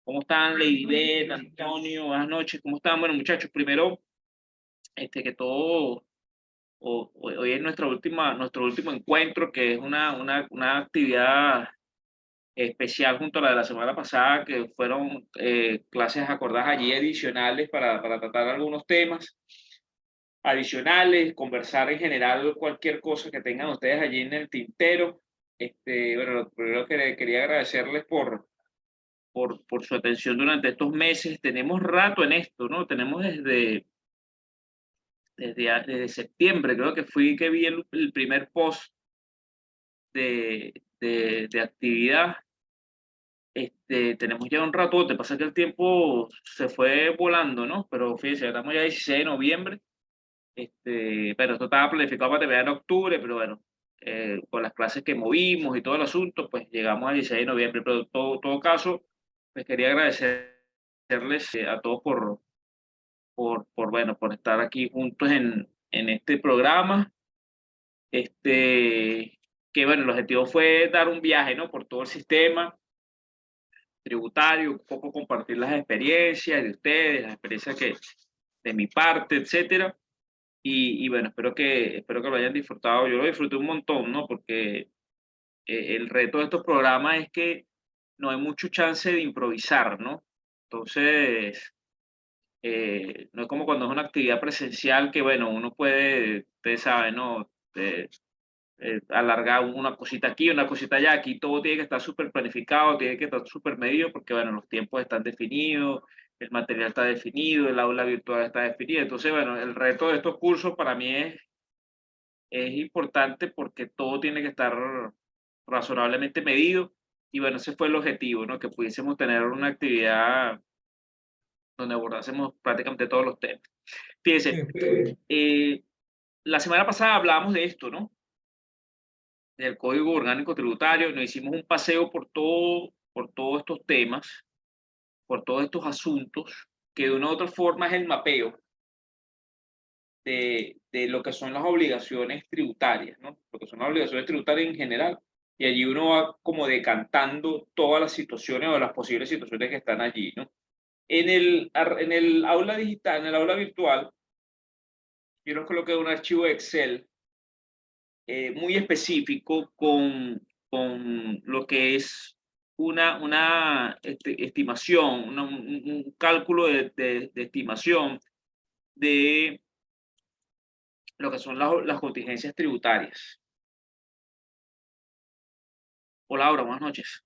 ¿Cómo están, Lady Beth, Antonio? Buenas noches, ¿cómo están? Bueno, muchachos, primero, que todo, hoy es nuestro último encuentro, que es una actividad especial junto a la de la semana pasada, que fueron clases acordadas allí adicionales para tratar algunos temas adicionales, conversar en general cualquier cosa que tengan ustedes allí en el tintero. Bueno, lo primero que quería agradecerles por su atención durante estos meses. Tenemos rato en esto, ¿no? Tenemos desde septiembre, creo que fui que vi el primer post de actividad. Tenemos ya un rato, te pasa que el tiempo se fue volando, ¿no? Pero fíjense, estamos ya 16 de noviembre, pero esto estaba planificado para terminar en octubre, pero bueno, con las clases que movimos y todo el asunto, pues llegamos al 16 de noviembre, pero en todo caso, pues quería agradecerles a todos bueno, por estar aquí juntos en este programa. Que bueno, el objetivo fue dar un viaje, ¿no? Por todo el sistema tributario, un poco compartir las experiencias de ustedes, las experiencias de mi parte, etcétera. Y bueno, espero que lo hayan disfrutado. Yo lo disfruté un montón, ¿no? Porque el reto de estos programas es que no hay mucho chance de improvisar, ¿no? Entonces, no es como cuando es una actividad presencial que, bueno, uno puede, ustedes saben, ¿no? Alargar una cosita aquí, una cosita allá. Aquí todo tiene que estar súper planificado, tiene que estar súper medido, porque, bueno, los tiempos están definidos, el material está definido, el aula virtual está definida. Entonces, bueno, el reto de estos cursos para mí es importante porque todo tiene que estar razonablemente medido. Y bueno, ese fue el objetivo, ¿no? Que pudiésemos tener una actividad donde abordásemos prácticamente todos los temas. Fíjense, eh, la semana pasada hablábamos de esto, ¿no? Del Código Orgánico Tributario, nos hicimos un paseo por todos estos temas, por todos estos asuntos, que de una u otra forma es el mapeo de lo que son las obligaciones tributarias, ¿no? Lo que son las obligaciones tributarias en general. Y allí uno va como decantando todas las situaciones o las posibles situaciones que están allí, ¿no? En el aula digital, en el aula virtual, yo nos coloqué un archivo de Excel muy específico con lo que es una estimación, un cálculo de estimación de lo que son las contingencias tributarias. Hola, Laura, buenas noches.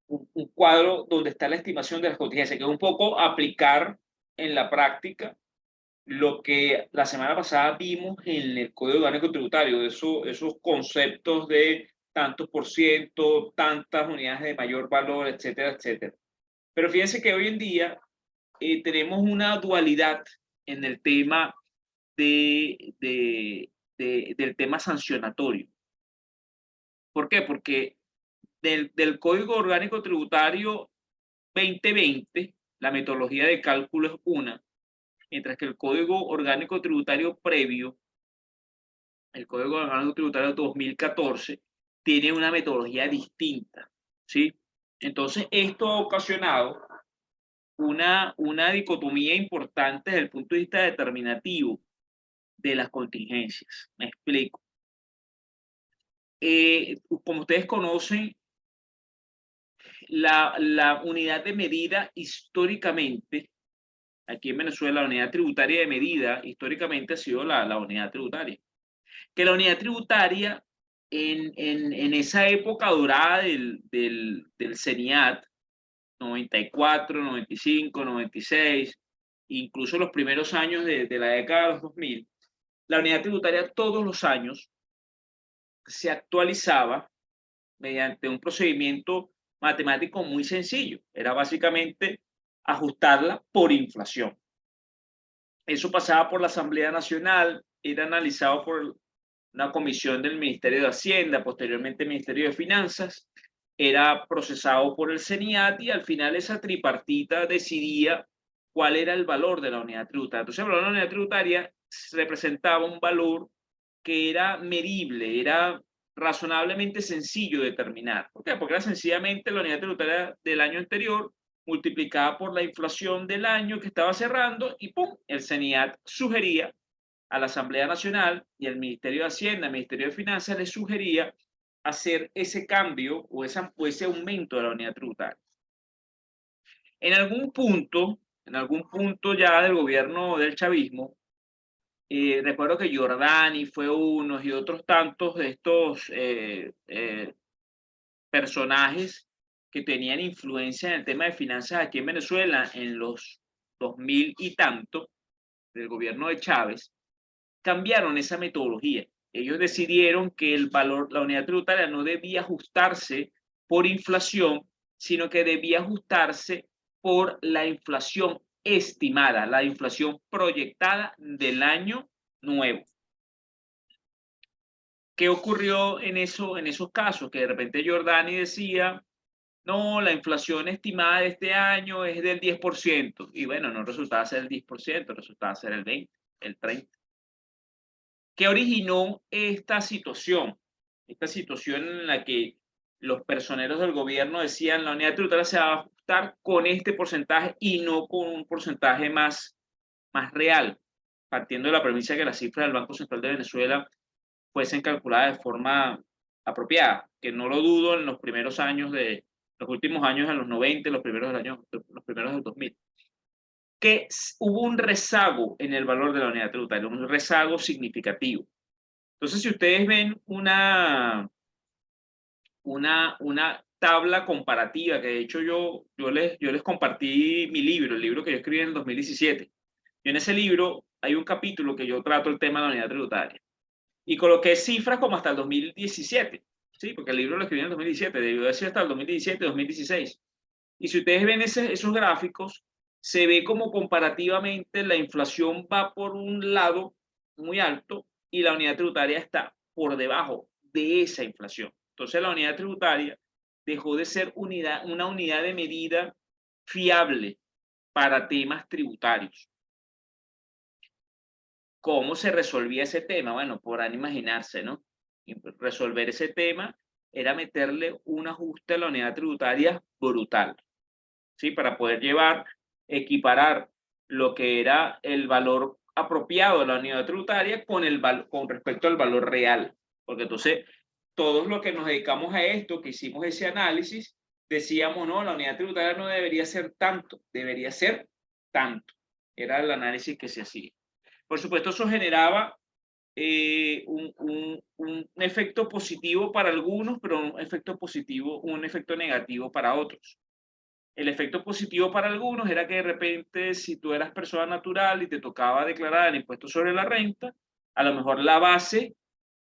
Un cuadro donde está la estimación de las contingencias, que es un poco aplicar en la práctica lo que la semana pasada vimos en el Código Orgánico Tributario, esos conceptos de tantos por ciento, tantas unidades de mayor valor, etcétera, etcétera. Pero fíjense que hoy en día tenemos una dualidad en el tema del tema sancionatorio. ¿Por qué? Porque del Código Orgánico Tributario 2020, la metodología de cálculo es una, mientras que el Código Orgánico Tributario previo, el Código Orgánico Tributario 2014, tiene una metodología distinta, ¿sí? Entonces, esto ha ocasionado una dicotomía importante desde el punto de vista determinativo de las contingencias. Me explico. Como ustedes conocen, la unidad de medida históricamente, aquí en Venezuela, la unidad tributaria de medida históricamente ha sido la unidad tributaria. Que la unidad tributaria en esa época dorada del CENIAT, 94, 95, 96, incluso los primeros años de la década de los 2000, la unidad tributaria todos los años se actualizaba mediante un procedimiento matemático muy sencillo. Era básicamente ajustarla por inflación. Eso pasaba por la Asamblea Nacional, era analizado por una comisión del Ministerio de Hacienda, posteriormente el Ministerio de Finanzas, era procesado por el CENIAT y al final esa tripartita decidía cuál era el valor de la unidad tributaria. Entonces, el valor de la unidad tributaria representaba un valor que era medible, era razonablemente sencillo de determinar. ¿Por qué? Porque era sencillamente la unidad tributaria del año anterior multiplicada por la inflación del año que estaba cerrando y ¡pum! El CENIAT sugería a la Asamblea Nacional y al Ministerio de Hacienda, al Ministerio de Finanzas, le sugería hacer ese cambio o ese aumento de la unidad tributaria. En algún punto ya del gobierno del chavismo, recuerdo que Giordani fue uno y otros tantos de estos personajes que tenían influencia en el tema de finanzas aquí en Venezuela en los 2000 y tanto, del gobierno de Chávez, cambiaron esa metodología. Ellos decidieron que el valor, la unidad tributaria no debía ajustarse por inflación, sino que debía ajustarse por la inflación estimada, la inflación proyectada del año nuevo. ¿Qué ocurrió en esos casos? Que de repente Giordani decía, no, la inflación estimada de este año es del 10%. Y bueno, no resultaba ser el 10%, resultaba ser el 20%, el 30%. ¿Qué originó esta situación? Esta situación en la que los personeros del gobierno decían la unidad tributaria se va a ajustar con este porcentaje y no con un porcentaje más real, partiendo de la premisa de que las cifras del Banco Central de Venezuela fuesen calculadas de forma apropiada, que no lo dudo en los primeros años de los últimos años, en los 90, los primeros del 2000, que hubo un rezago en el valor de la unidad tributaria, un rezago significativo. Entonces, si ustedes ven una tabla comparativa, que de hecho yo les compartí mi libro, el libro que yo escribí en el 2017. Y en ese libro hay un capítulo que yo trato el tema de la unidad tributaria. Y coloqué cifras como hasta el 2017, ¿sí? Porque el libro lo escribí en el 2017, debió decir hasta el 2017, 2016. Y si ustedes ven esos gráficos, se ve como comparativamente la inflación va por un lado muy alto y la unidad tributaria está por debajo de esa inflación. Entonces la unidad tributaria dejó de ser una unidad de medida fiable para temas tributarios. ¿Cómo se resolvía ese tema? Bueno, podrán imaginarse, ¿no? Resolver ese tema era meterle un ajuste a la unidad tributaria brutal, ¿sí? Para poder equiparar lo que era el valor apropiado de la unidad tributaria con respecto al valor real. Porque entonces, todos los que nos dedicamos a esto, que hicimos ese análisis, decíamos, no, la unidad tributaria no debería ser tanto, debería ser tanto. Era el análisis que se hacía. Por supuesto, eso generaba un efecto positivo para algunos, pero un efecto negativo para otros. El efecto positivo para algunos era que de repente, si tú eras persona natural y te tocaba declarar el impuesto sobre la renta, a lo mejor la base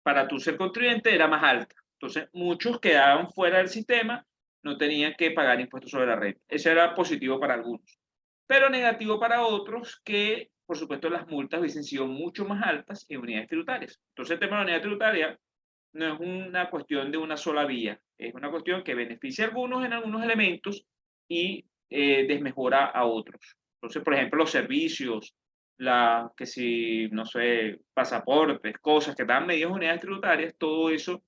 para tú ser contribuyente era más alta. Entonces, muchos quedaban fuera del sistema, no tenían que pagar impuestos sobre la renta. Eso era positivo para algunos, pero negativo para otros que, por supuesto, las multas hubiesen sido mucho más altas en unidades tributarias. Entonces, el tema de la unidad tributaria no es una cuestión de una sola vía, es una cuestión que beneficia a algunos en algunos elementos y desmejora a otros. Entonces, por ejemplo, los servicios, que si, no sé, pasaportes, cosas que estaban medidas en unidades tributarias, todo eso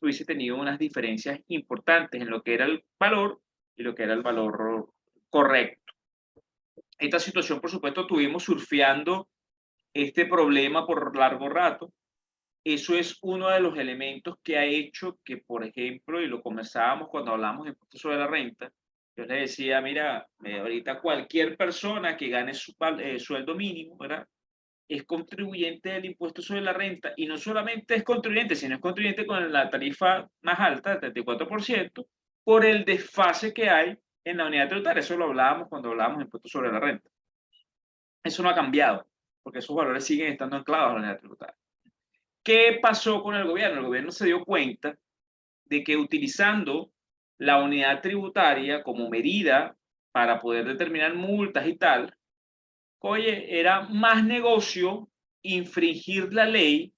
hubiese tenido unas diferencias importantes en lo que era el valor y lo que era el valor correcto. Esta situación, por supuesto, tuvimos surfeando este problema por largo rato. Eso es uno de los elementos que ha hecho que, por ejemplo, y lo conversábamos cuando hablamos de impuestos sobre la renta, yo les decía, mira, ahorita cualquier persona que gane sueldo mínimo, ¿verdad? Es contribuyente del impuesto sobre la renta y no solamente es contribuyente, sino es contribuyente con la tarifa más alta, del 34%, por el desfase que hay en la unidad tributaria. Eso lo hablábamos cuando hablábamos de impuestos sobre la renta. Eso no ha cambiado, porque esos valores siguen estando anclados a la unidad tributaria. ¿Qué pasó con el gobierno? El gobierno se dio cuenta de que utilizando la unidad tributaria como medida para poder determinar multas y tal, oye, era más negocio infringir la ley,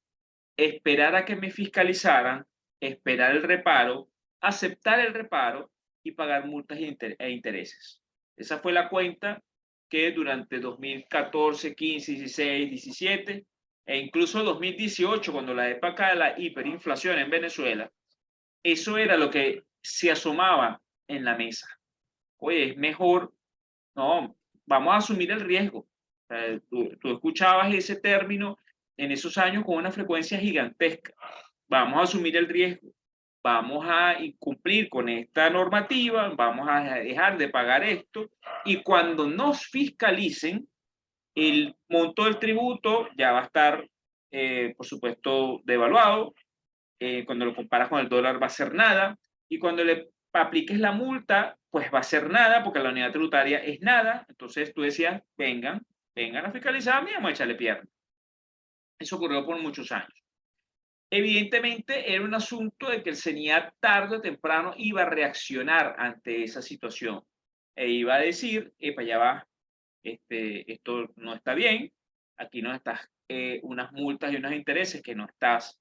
esperar a que me fiscalizaran, esperar el reparo, aceptar el reparo y pagar multas e intereses. Esa fue la cuenta que durante 2014, 15, 16, 17 e incluso 2018, cuando la época de la hiperinflación en Venezuela, eso era lo que se asomaba en la mesa. Oye, es mejor, no, vamos a asumir el riesgo. Tú escuchabas ese término en esos años con una frecuencia gigantesca. Vamos a asumir el riesgo, vamos a cumplir con esta normativa, vamos a dejar de pagar esto, y cuando nos fiscalicen, el monto del tributo ya va a estar, por supuesto, devaluado. Cuando lo comparas con el dólar va a ser nada, y cuando le apliques la multa, pues va a ser nada, porque la unidad tributaria es nada. Entonces tú decías, vengan a fiscalizar, vamos a echarle pierna. Eso ocurrió por muchos años. Evidentemente era un asunto de que el CENIAT tarde o temprano iba a reaccionar ante esa situación e iba a decir, epa, ya va, esto no está bien, aquí no estás unas multas y unos intereses que no estás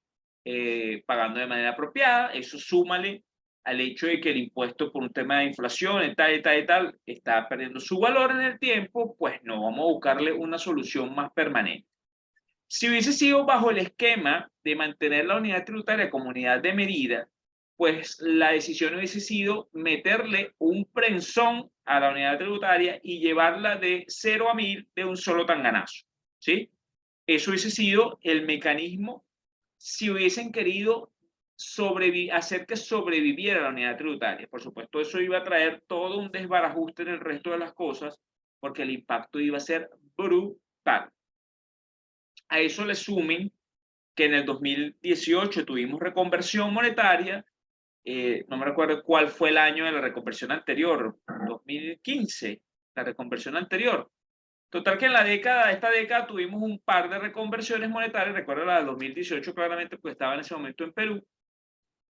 pagando de manera apropiada, eso súmale al hecho de que el impuesto por un tema de inflación y tal y tal y tal está perdiendo su valor en el tiempo, pues no, vamos a buscarle una solución más permanente. Si hubiese sido bajo el esquema de mantener la unidad tributaria como unidad de medida, pues la decisión hubiese sido meterle un prensón a la unidad tributaria y llevarla de 0 a 1000 de un solo tanganazo, ¿sí? Eso hubiese sido el mecanismo si hubiesen querido hacer que sobreviviera la unidad tributaria. Por supuesto, eso iba a traer todo un desbarajuste en el resto de las cosas, porque el impacto iba a ser brutal. A eso le sumen que en el 2018 tuvimos reconversión monetaria, no me recuerdo cuál fue el año de la reconversión anterior, 2015, la reconversión anterior. Total que en esta década tuvimos un par de reconversiones monetarias, recuerdo la del 2018 claramente, porque estaba en ese momento en Perú,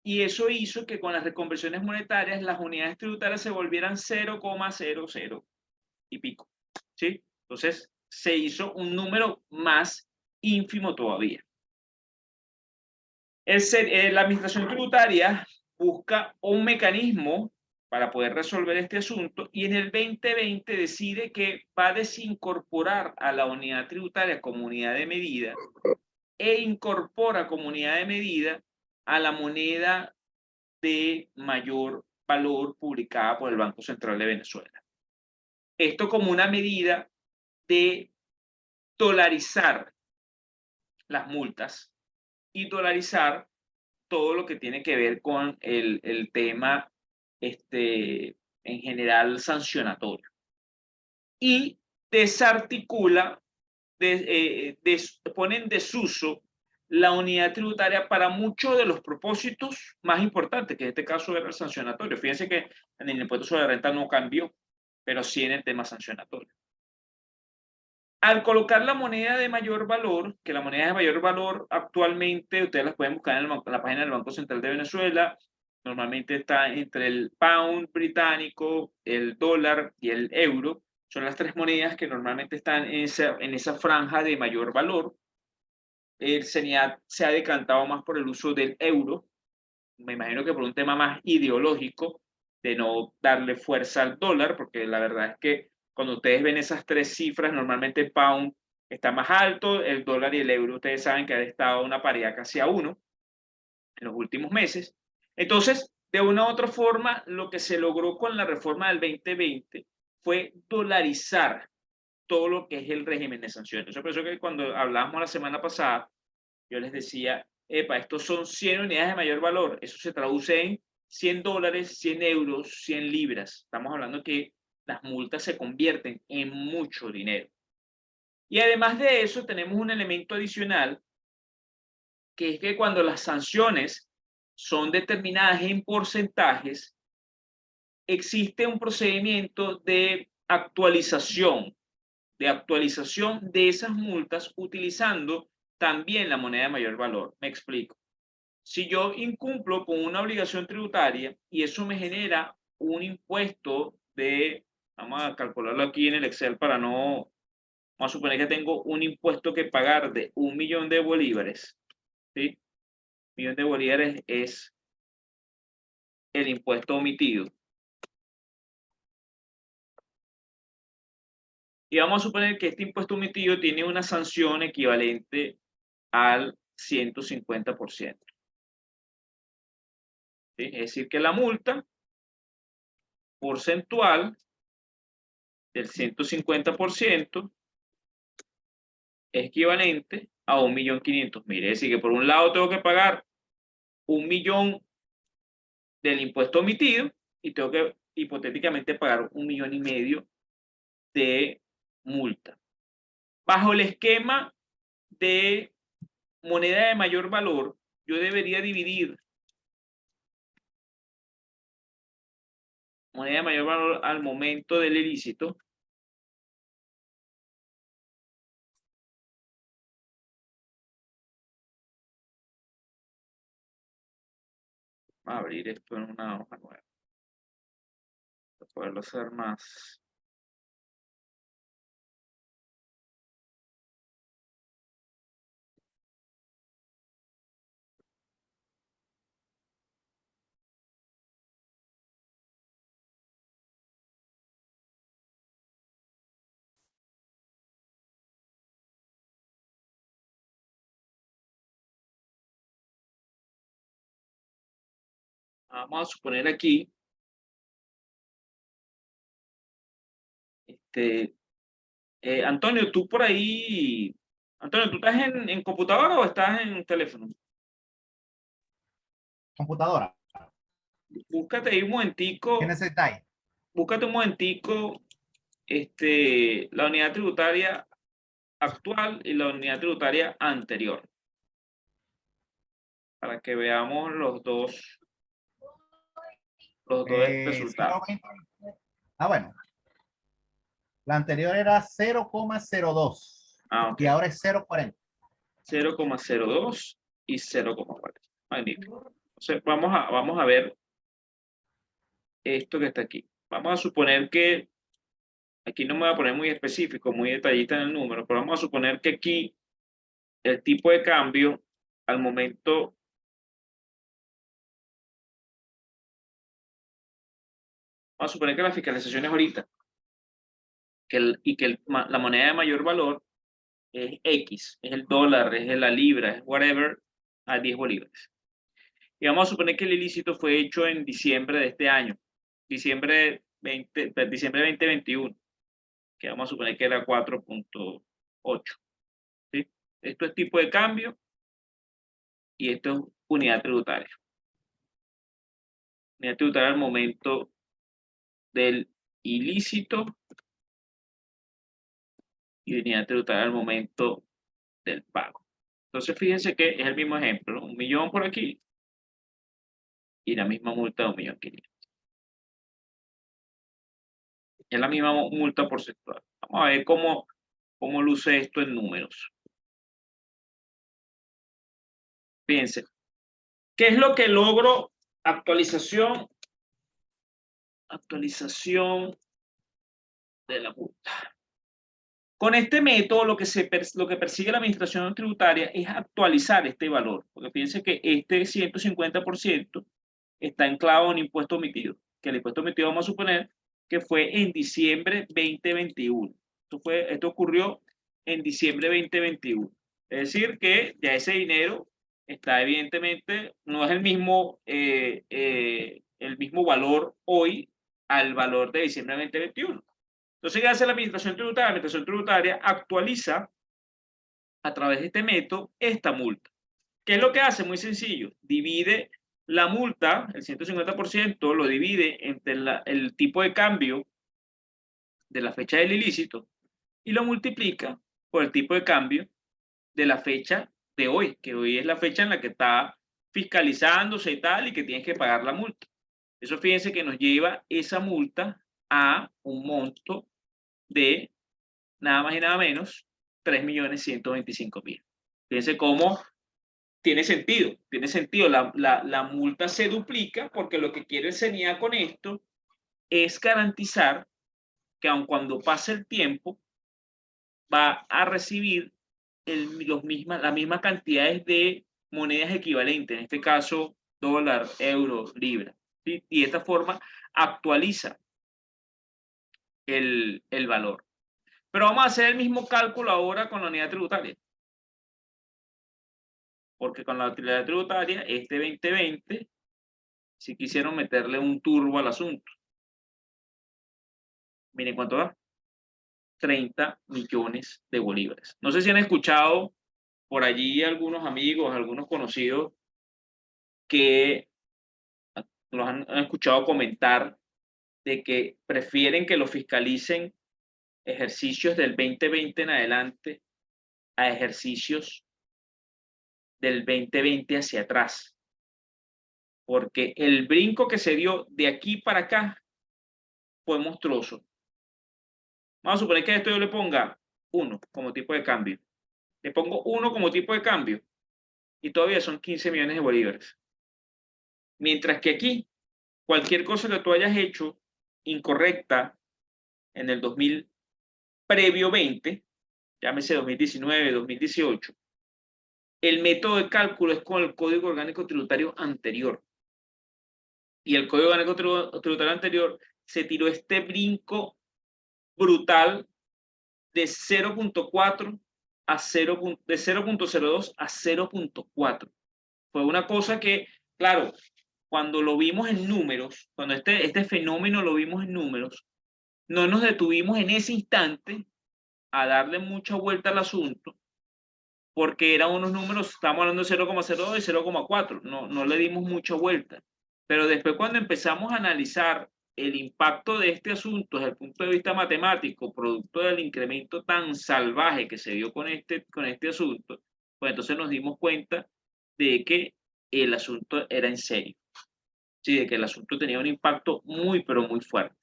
y eso hizo que con las reconversiones monetarias las unidades tributarias se volvieran 0,00 y pico, ¿sí? Entonces se hizo un número más ínfimo todavía. La administración tributaria busca un mecanismo para poder resolver este asunto, y en el 2020 decide que va a desincorporar a la unidad tributaria como unidad de medida e incorpora como unidad de medida a la moneda de mayor valor publicada por el Banco Central de Venezuela. Esto como una medida de dolarizar las multas y dolarizar todo lo que tiene que ver con el tema en general sancionatorio. Y desarticula, pone en desuso la unidad tributaria para muchos de los propósitos más importantes, que en este caso era el sancionatorio. Fíjense que en el impuesto sobre la renta no cambió, pero sí en el tema sancionatorio. Al colocar la moneda de mayor valor, que la moneda de mayor valor actualmente, ustedes las pueden buscar en la página del Banco Central de Venezuela, normalmente está entre el pound británico, el dólar y el euro. Son las tres monedas que normalmente están en esa franja de mayor valor. El CENIAT se ha decantado más por el uso del euro, me imagino que por un tema más ideológico, de no darle fuerza al dólar, porque la verdad es que cuando ustedes ven esas tres cifras, normalmente el pound está más alto, el dólar y el euro, ustedes saben que ha estado una paridad casi a 1 en los últimos meses. Entonces, de una u otra forma, lo que se logró con la reforma del 2020 fue dolarizar todo lo que es el régimen de sanciones. Yo pienso que cuando hablábamos la semana pasada, yo les decía, epa, estos son 100 unidades de mayor valor, eso se traduce en 100 dólares, 100 euros, 100 libras. Estamos hablando que las multas se convierten en mucho dinero. Y además de eso, tenemos un elemento adicional, que es que cuando las sanciones son determinadas en porcentajes, existe un procedimiento de actualización de esas multas utilizando también la moneda de mayor valor. Me explico. Si yo incumplo con una obligación tributaria y eso me genera un impuesto vamos a calcularlo aquí en el Excel para no, vamos a suponer que tengo un impuesto que pagar de 1.000.000 de bolívares, ¿sí? 1.000.000 de bolívares es el impuesto omitido. Y vamos a suponer que este impuesto omitido tiene una sanción equivalente al 150%. ¿Sí? Es decir, que la multa porcentual del 150% es equivalente a 1.500.000. Es decir, que por un lado tengo que pagar 1.000.000 del impuesto omitido y tengo que hipotéticamente pagar 1.500.000 de multa. Bajo el esquema de moneda de mayor valor, yo debería dividir moneda de mayor valor al momento del ilícito a abrir esto en una hoja nueva para poderlo hacer más. Vamos a suponer aquí, Antonio, tú por ahí, Antonio, ¿tú estás en computadora o estás en teléfono? Computadora. Búscate ahí un ¿Qué momentico, necesitáis? búscate un momentico, la unidad tributaria actual y la unidad tributaria anterior, para que veamos los dos resultados. 0.20. Bueno. La anterior era 0,02 Ah, ok. y ahora es 0,40. 0,02 y 0,40. Magnífico. Entonces, vamos a ver esto que está aquí. Vamos a suponer que, aquí no me voy a poner muy específico, muy detallista en el número, pero vamos a suponer que aquí el tipo de cambio al momento, vamos a suponer que la fiscalización es ahorita, la moneda de mayor valor es X, es el dólar, es la libra, es whatever, a 10 bolívares. Y vamos a suponer que el ilícito fue hecho en diciembre de este año, diciembre 2021, que vamos a suponer que era 4.8. ¿Sí? Esto es tipo de cambio y esto es unidad tributaria. Unidad tributaria al momento del ilícito y unidad tributaria al momento del pago. Entonces, fíjense que es el mismo ejemplo, 1.000.000 por aquí y la misma multa de 1.500.000. Es la misma multa porcentual. Vamos a ver cómo luce esto en números. Fíjense, ¿qué es lo que logro? Actualización de la multa. Con este método, lo que persigue la administración tributaria es actualizar este valor, porque fíjense que este 150% está anclado en impuesto omitido, que el impuesto omitido vamos a suponer que fue en diciembre 2021. Esto ocurrió en diciembre 2021. Es decir, que ya ese dinero está evidentemente, no es el mismo valor hoy al valor de diciembre de 2021. Entonces, ¿qué hace la administración tributaria? La administración tributaria actualiza a través de este método esta multa. ¿Qué es lo que hace? Muy sencillo. Divide la multa, el 150%, lo divide entre el tipo de cambio de la fecha del ilícito y lo multiplica por el tipo de cambio de la fecha de hoy, que hoy es la fecha en la que está fiscalizándose y tal, y que tienes que pagar la multa. Eso fíjense que nos lleva esa multa a un monto de nada más y nada menos 3.125.000. Fíjense cómo tiene sentido, la multa se duplica porque lo que quiere el CENIA con esto es garantizar que aun cuando pase el tiempo va a recibir las mismas cantidades de monedas equivalentes, en este caso dólar, euro, libra, ¿sí? Y de esta forma actualiza el valor. Pero vamos a hacer el mismo cálculo ahora con la unidad tributaria. porque con la utilidad tributaria, este 2020, si quisieron meterle un turbo al asunto. Miren cuánto da. 30 millones de bolívares. No sé si han escuchado por allí algunos amigos, algunos conocidos que los han escuchado comentar de que prefieren que lo fiscalicen ejercicios del 2020 en adelante a ejercicios del 2020 hacia atrás. Porque el brinco que se dio de aquí para acá fue monstruoso. Vamos a suponer que a esto yo le ponga 1 como tipo de cambio. Le pongo 1 como tipo de cambio y todavía son 15 millones de bolívares. Mientras que aquí, cualquier cosa que tú hayas hecho incorrecta en el 2000 previo 20, llámese 2019, 2018, el método de cálculo es con el Código Orgánico Tributario anterior. Y el Código Orgánico Tributario anterior se tiró este brinco brutal de 0.4 a 0, de 0.02 a 0.4. Fue una cosa que, claro, cuando lo vimos en números, cuando este fenómeno lo vimos en números, no nos detuvimos en ese instante a darle mucha vuelta al asunto, porque eran unos números, estamos hablando de 0,02 y 0,4, no le dimos mucha vuelta. Pero después cuando empezamos a analizar el impacto de este asunto desde el punto de vista matemático, producto del incremento tan salvaje que se dio con este asunto, pues entonces nos dimos cuenta de que el asunto era en serio. Sí, de que el asunto tenía un impacto muy, pero muy fuerte.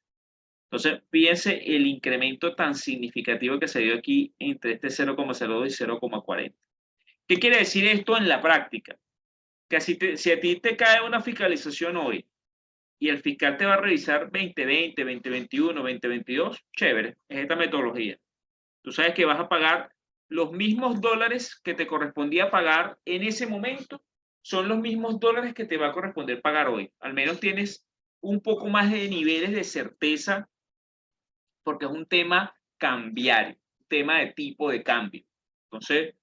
Entonces, fíjense el incremento tan significativo que se dio aquí entre este 0,02 y 0,40. ¿Qué quiere decir esto en la práctica? Que si a ti te cae una fiscalización hoy y el fiscal te va a revisar 2020, 2021, 2022, chévere, es esta metodología. Tú sabes que vas a pagar los mismos dólares que te correspondía pagar en ese momento, son los mismos dólares que te va a corresponder pagar hoy. Al menos tienes un poco más de niveles de certeza porque es un tema cambiario, un tema de tipo de cambio. Entonces,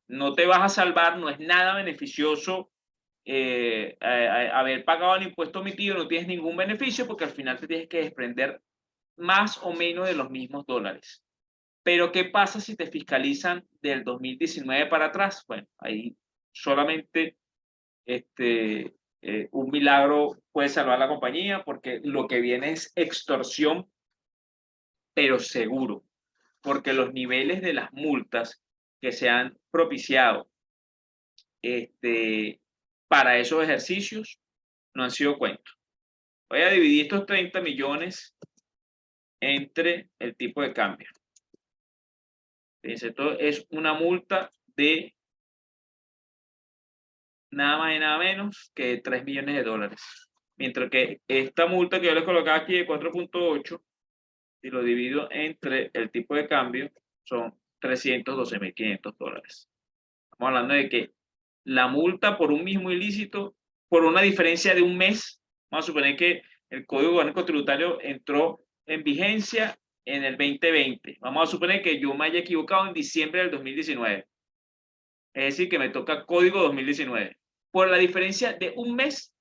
no te vas a salvar, no es nada beneficioso haber pagado el impuesto omitido, no tienes ningún beneficio porque al final te tienes que desprender más o menos de los mismos dólares. Pero ¿qué pasa si te fiscalizan del 2019 para atrás? Bueno, ahí solamente un milagro puede salvar a la compañía porque lo que viene es extorsión, pero seguro, porque los niveles de las multas que se han propiciado para esos ejercicios no han sido cuentos. Voy a dividir estos 30 millones entre el tipo de cambio. Fíjense, esto es una multa de nada más y nada menos que 3 millones de dólares. Mientras que esta multa que yo les colocaba aquí de 4.8, si lo divido entre el tipo de cambio, son 312.500 dólares. Estamos hablando de que la multa por un mismo ilícito, por una diferencia de un mes, vamos a suponer que el Código Orgánico Tributario entró en vigencia en el 2020. Vamos a suponer que yo me haya equivocado en diciembre del 2019. Es decir, que me toca Código 2019. Por la diferencia de un mes,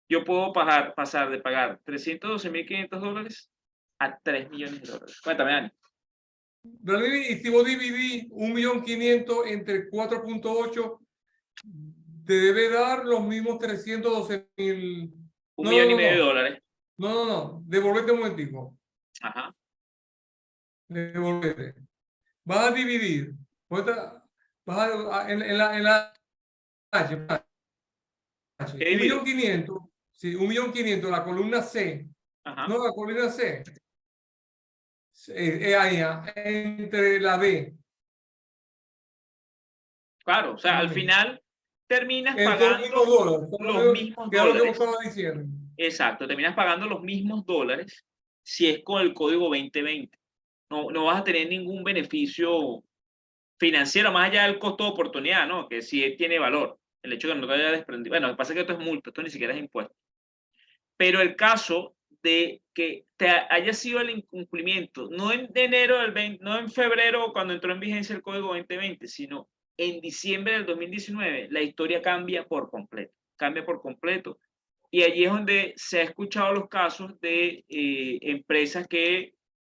yo puedo pasar de pagar 312.500 dólares a 3 millones de dólares. Cuéntame, Dani. Y si vos dividís 1.500.000 entre 4.8, te debe dar los mismos 312.000. Un millón y medio de dólares. No. Devolvete un momentico. Ajá. Devolvete. Vas a dividir. Vas en la H. 1.500.000. Sí, 1.500.000, la columna C. Ajá. No, la columna C. Ahí, entre la D. Claro, o sea, al final terminas Entre pagando los mismos que es lo que vos dólares. estabas diciendo. Exacto, terminas pagando los mismos dólares si es con el código 2020. No vas a tener ningún beneficio financiero más allá del costo de oportunidad, ¿no? Que sí tiene valor. El hecho de que no te haya desprendido. Bueno, lo que pasa es que esto es multa, esto ni siquiera es impuesto. Pero el caso de que te haya sido el incumplimiento, no en enero del 20, no en febrero cuando entró en vigencia el código 2020, sino en diciembre del 2019, la historia cambia por completo. Cambia por completo. Y allí es donde se ha escuchado los casos de empresas que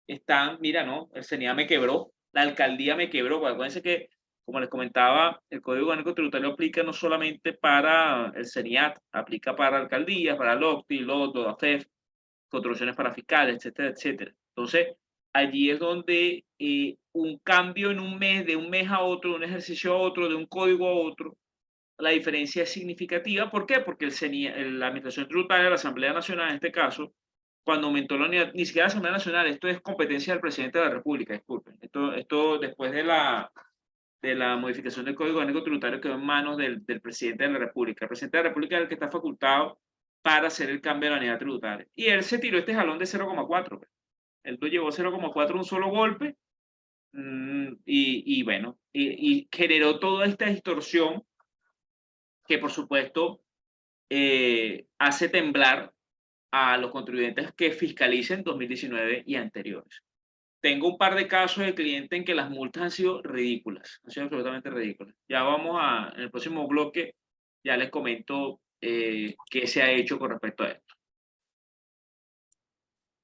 están, mira, no, el CENIA me quebró, la alcaldía me quebró. Porque acuérdense que, como les comentaba, el Código Orgánico Tributario aplica no solamente para el CENIAT, aplica para alcaldías, para LOCTI, LOTO, AFEF, contribuciones para fiscales, etcétera, etcétera. Entonces, allí es donde un cambio en un mes, de un mes a otro, de un ejercicio a otro, de un código a otro, la diferencia es significativa. ¿Por qué? Porque la Administración Tributaria, la Asamblea Nacional en este caso, cuando aumentó la unidad, ni siquiera la Asamblea Nacional, esto es competencia del presidente de la República, disculpen. Esto después de la modificación del Código Orgánico Tributario quedó en manos del presidente de la República. El presidente de la República es el que está facultado para hacer el cambio de la unidad tributaria. Y él se tiró este jalón de 0,4. Él lo llevó 0,4 un solo golpe y bueno, y generó toda esta distorsión que por supuesto hace temblar a los contribuyentes que fiscalicen 2019 y anteriores. Tengo un par de casos de clientes en que las multas han sido ridículas, han sido absolutamente ridículas. Ya en el próximo bloque, ya les comento qué se ha hecho con respecto a esto.